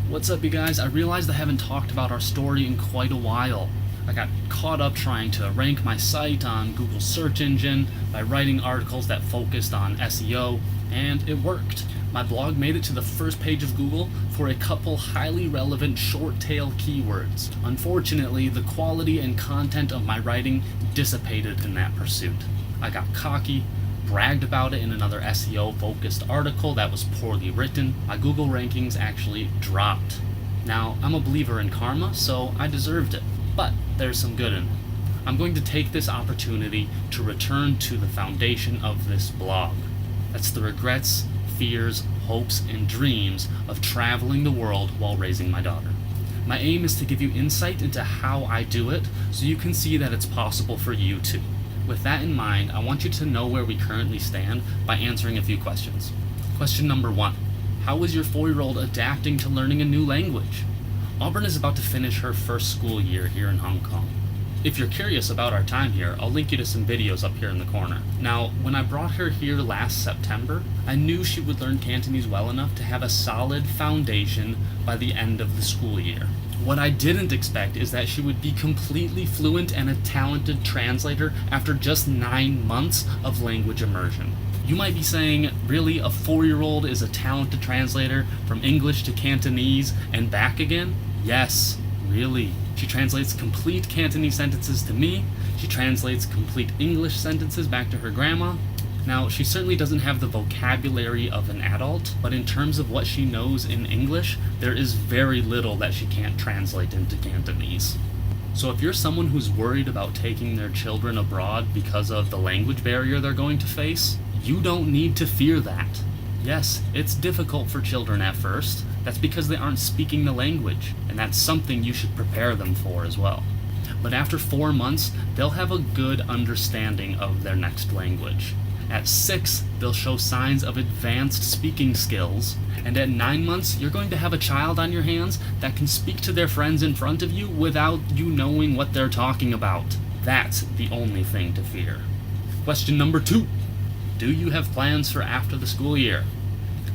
What's up, you guys? I realized I haven't talked about our story in quite a while. I got caught up trying to rank my site on Google's search engine by writing articles that focused on SEO, and it worked. My blog made it to the first page of Google for a couple highly relevant short tail keywords. Unfortunately, the quality and content of my writing dissipated in that pursuit. I got cocky, bragged about it in another SEO-focused article that was poorly written. My Google rankings actually dropped. Now, I'm a believer in karma, so I deserved it. But there's some good in it. I'm going to take this opportunity to return to the foundation of this blog. That's the regrets, fears, hopes, and dreams of traveling the world while raising my daughter. My aim is to give you insight into how I do it, so you can see that it's possible for you too. With that in mind, I want you to know where we currently stand by answering a few questions. Question number 1. How is your 4-year-old adapting to learning a new language? Auburn is about to finish her first school year here in Hong Kong. If you're curious about our time here, I'll link you to some videos up here in the corner. Now, when I brought her here last September, I knew she would learn Cantonese well enough to have a solid foundation by the end of the school year. What I didn't expect is that she would be completely fluent and a talented translator after just 9 months of language immersion. You might be saying, really, a 4-year-old is a talented translator from English to Cantonese and back again? Yes, really. She translates complete Cantonese sentences to me. She translates complete English sentences back to her grandma. Now, she certainly doesn't have the vocabulary of an adult, but in terms of what she knows in English, there is very little that she can't translate into Cantonese. So if you're someone who's worried about taking their children abroad because of the language barrier they're going to face, you don't need to fear that. Yes, it's difficult for children at first. That's because they aren't speaking the language, and that's something you should prepare them for as well. But after 4 months, they'll have a good understanding of their next language. At 6, they'll show signs of advanced speaking skills, and at 9 months, you're going to have a child on your hands that can speak to their friends in front of you without you knowing what they're talking about. That's the only thing to fear. Question number 2. Do you have plans for after the school year?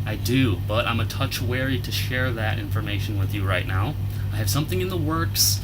I do, but I'm a touch wary to share that information with you right now. I have something in the works,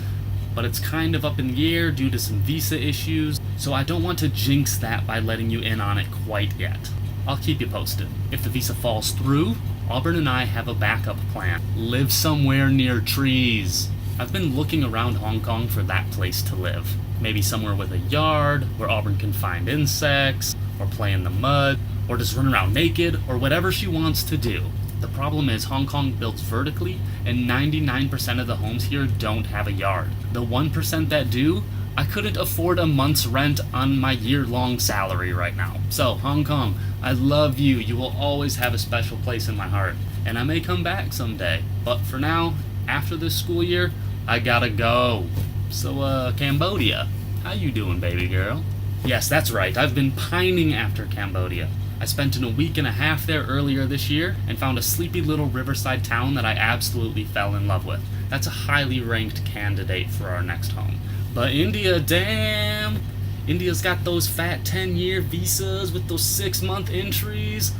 but it's kind of up in the air due to some visa issues, so I don't want to jinx that by letting you in on it quite yet. I'll keep you posted. If the visa falls through, Auburn and I have a backup plan. Live somewhere near trees. I've been looking around Hong Kong for that place to live. Maybe somewhere with a yard, where Auburn can find insects, or play in the mud, or just run around naked, or whatever she wants to do. The problem is Hong Kong builds vertically, and 99% of the homes here don't have a yard. The 1% that do, I couldn't afford a month's rent on my year-long salary right now. So, Hong Kong, I love you. You will always have a special place in my heart. And I may come back someday. But for now, after this school year, I gotta go. So, Cambodia, how you doing, baby girl? Yes, that's right. I've been pining after Cambodia. I spent a week and a half there earlier this year and found a sleepy little riverside town that I absolutely fell in love with. That's a highly ranked candidate for our next home. But India, damn! India's got those fat 10-year visas with those 6-month entries.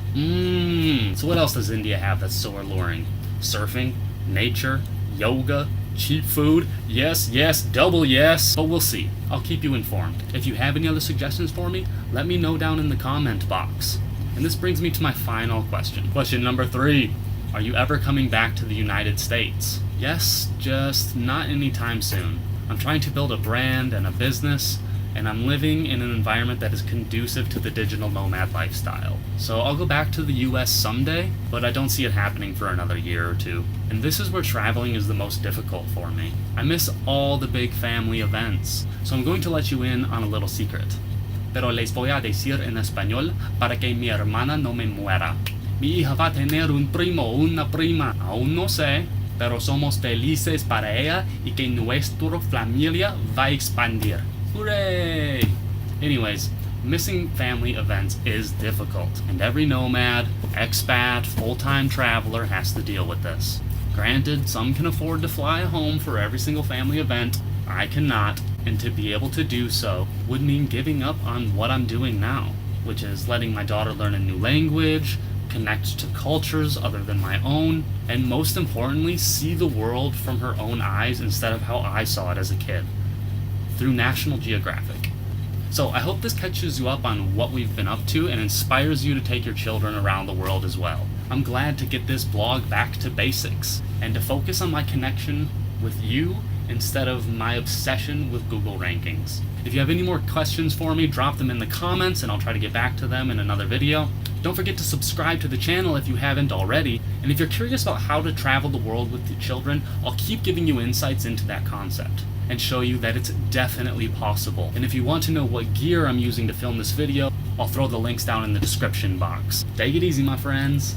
So what else does India have that's so alluring? Surfing, nature, yoga, cheap food, yes, double yes. But we'll see. I'll keep you informed. If you have any other suggestions for me, let me know down in the comment box. And this brings me to my final question. Question number 3. Are you ever coming back to the United States? Yes, just not anytime soon. I'm trying to build a brand and a business, and I'm living in an environment that is conducive to the digital nomad lifestyle. So I'll go back to the US someday, but I don't see it happening for another year or 2. And this is where traveling is the most difficult for me. I miss all the big family events, so I'm going to let you in on a little secret. Pero les voy a decir en español para que mi hermana no me muera. Mi hija va a tener un primo o una prima, aún no sé, pero somos felices para ella y que nuestra familia va a expandir. Hooray! Anyways, missing family events is difficult, and every nomad, expat, full-time traveler has to deal with this. Granted, some can afford to fly home for every single family event. I cannot, and to be able to do so would mean giving up on what I'm doing now, which is letting my daughter learn a new language, connect to cultures other than my own, and most importantly, see the world from her own eyes instead of how I saw it as a kid, through National Geographic. So I hope this catches you up on what we've been up to and inspires you to take your children around the world as well. I'm glad to get this blog back to basics and to focus on my connection with you instead of my obsession with Google rankings. If you have any more questions for me, drop them in the comments and I'll try to get back to them in another video. Don't forget to subscribe to the channel if you haven't already, and if you're curious about how to travel the world with your children, I'll keep giving you insights into that concept and show you that it's definitely possible. And if you want to know what gear I'm using to film this video, I'll throw the links down in the description box. Take it easy, my friends.